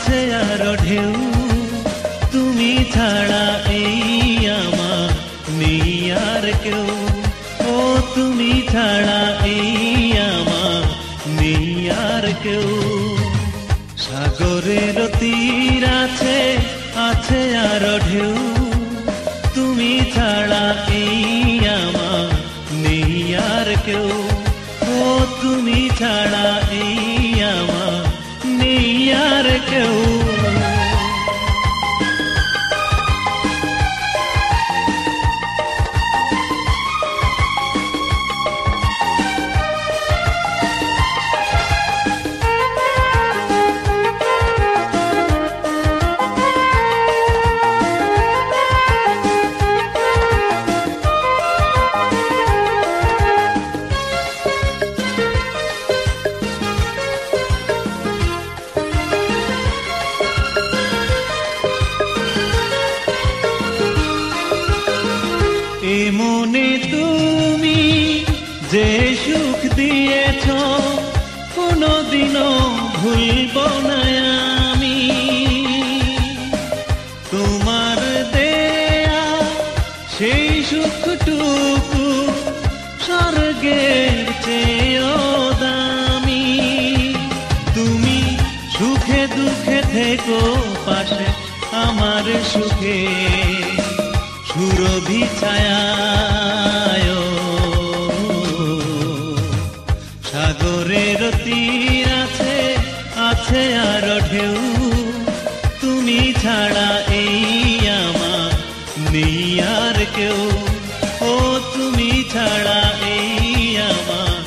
আছে আরো ঢেউ তুমি ছাড়া এই আমার নেই আর কেউ ও তুমি ছাড়া এই আমার নেই আর কেউ সাগরের তীর আছে আছে আরো ঢেউ তুমি ছাড়া এই আমার নেই আর কেউ ও তুমি ছাড়া এই আমার নেই আর কেউ মনে তুমি যে সুখ দিয়েছ কোনদিনও ভুলব না আমি তোমার দেয়া সেই সুখটুকু স্বর্গের চেয়েও দামি তুমি সুখে দুঃখে থেকো পাশে আমার সুখে সুরভি ছায়ায় সাগরের তীর আছে আছে আরো ঢেউ তুমি ছাড়া এই আমার নেই আর কেউ ও তুমি ছাড়া এই আমার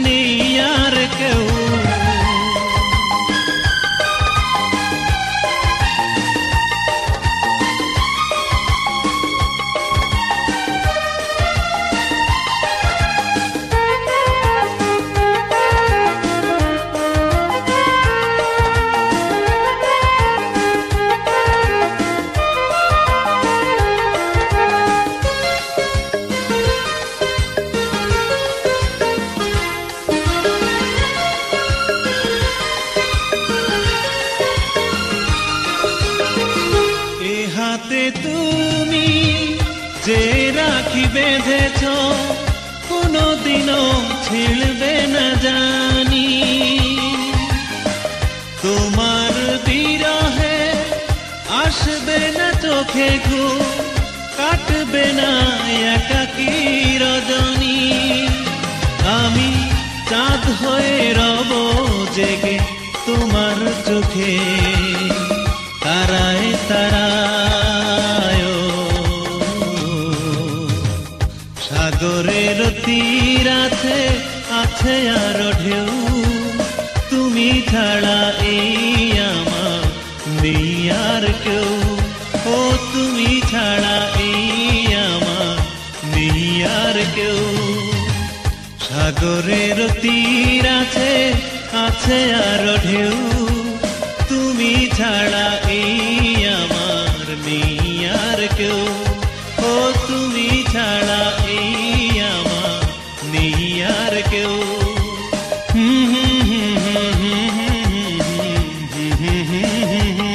নেই আর কেউ হাতে তুমি যে রাখি বেঁধেছ কোনদিনও ছিড়বে না জানি তোমার বিরহে আসবে না চোখে ঘুম কাটবে না একাকী রজনী আমি চাঁদ হয়ে রব জেগে তোমার চোখে তারায় তারায় সাগরের তীর আছে আছে আরো ঢেউ তুমি ছাড়া এই আমার নেই আর কেউ ও তুমি ছাড়া এই আমার নেই আর কেউ সাগরের তীর আছে আছে আরো ঢেউ তুমি ছাড়া এই আমার নেই আর কেউ ও তুমি ছাড়া এই আমার নেই আর কেউ হুম হুম হুম হুম হুম হুম হুম হুম